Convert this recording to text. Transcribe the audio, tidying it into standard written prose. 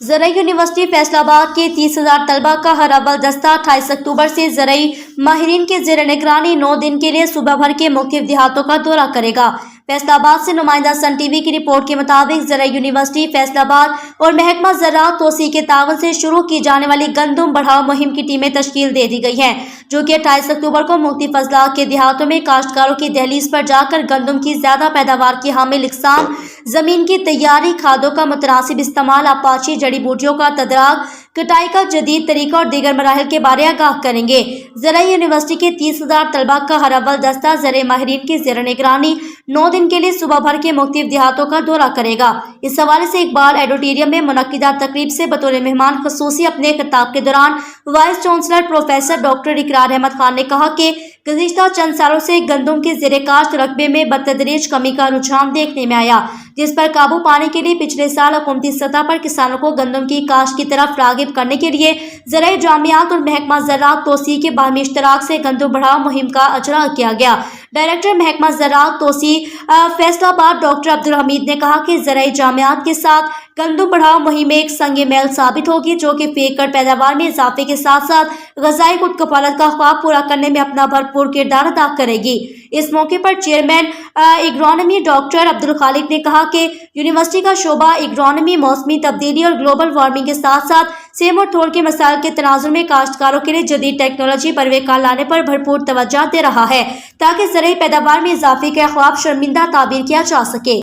ज़राई university Faisalabad के 30,000 तलबा का हर अव्वल दस्ता 28 अक्टूबर से ज़राई माहिरीन के ज़ेर निगरानी 9 दिन के लिए सुबह भर के मुख्तलिफ देहातों का दौरा करेगा। फैसलाबाद से नुमाइंदा सन टीवी की रिपोर्ट के मुताबिक ज़राई यूनिवर्सिटी फैसलाबाद और महकमा ज़राअत तोसी के तावन से शुरू की जाने वाली गंदम बढ़ाओ मुहिम की टीमें तश्कील दे दी गई हैं, जो कि 28 अक्टूबर को मुख्तलिफ अजला के देहातों में काश्तकारों की दहलीज पर जाकर गंदम की ज्यादा पैदावार की हामिल इकसाम, जमीन की तैयारी, खादों का मुतनासिब इस्तेमाल, आपाची जड़ी बूटियों का तदराग, कटाई का जदीद तरीका और दीगर मराहिल के बारे आगाह करेंगे। ज़राई यूनिवर्सिटी के 30,000 तलबा का हर अव्वल दस्ता ज़राई माहिरीन की ज़ेर निगरानी 9 दिन के लिए सुबह भर के मुख्तलिफ देहातों का दौरा करेगा। इस हवाले से इकबाल एडिटोरियम में मुनक्किदा तकरीब से बतौर मेहमान खसूसी अपने खिताब के दौरान वाइस चांसलर प्रोफेसर डॉक्टर इकरार अहमद खान ने कहा कि गुज़िश्ता चंद सालों से गंदम के ज़ेर काश्त रकबे में बतदरीज कमी का रुझान देखने में आया, जिस पर काबू पाने के लिए पिछले साल हुकूमती सतह पर किसानों को गंदम की काश्त की तरफ रागिब करने के लिए ज़राई जामियात और महकमा ज़राअत तोसी के बाहमी इश्तराक से गंदम बढ़ाओ मुहिम का अजरा किया गया। डायरेक्टर महकमा ज़राअत तोसी फैसलाबाद डॉक्टर अब्दुल हमीद ने कहा कि ज़राई जामियात के साथ गंदम बढ़ाओ मुहिम एक संग मेल साबित होगी, जो कि फी एकड़ पैदावार में इजाफे के साथ साथ ग़ज़ाई खुद कफालत का ख्वाब पूरा करने में अपना भरपूर किरदार अदा करेगी। इस मौके पर चेयरमैन एग्रोनॉमी डॉक्टर अब्दुल खालिक ने कहा कि यूनिवर्सिटी का शोबा एग्रोनॉमी मौसमी तब्दीली और ग्लोबल वार्मिंग के साथ साथ सेम और थोड़ के मसाइल के तनाजुर में काश्तकारों के लिए जदीद टेक्नोलॉजी परवेकार लाने पर भरपूर तवज्जो दे रहा है, ताकि ज़राई पैदावार में इजाफे का ख्वाब शर्मिंदा ताबीर किया जा सके।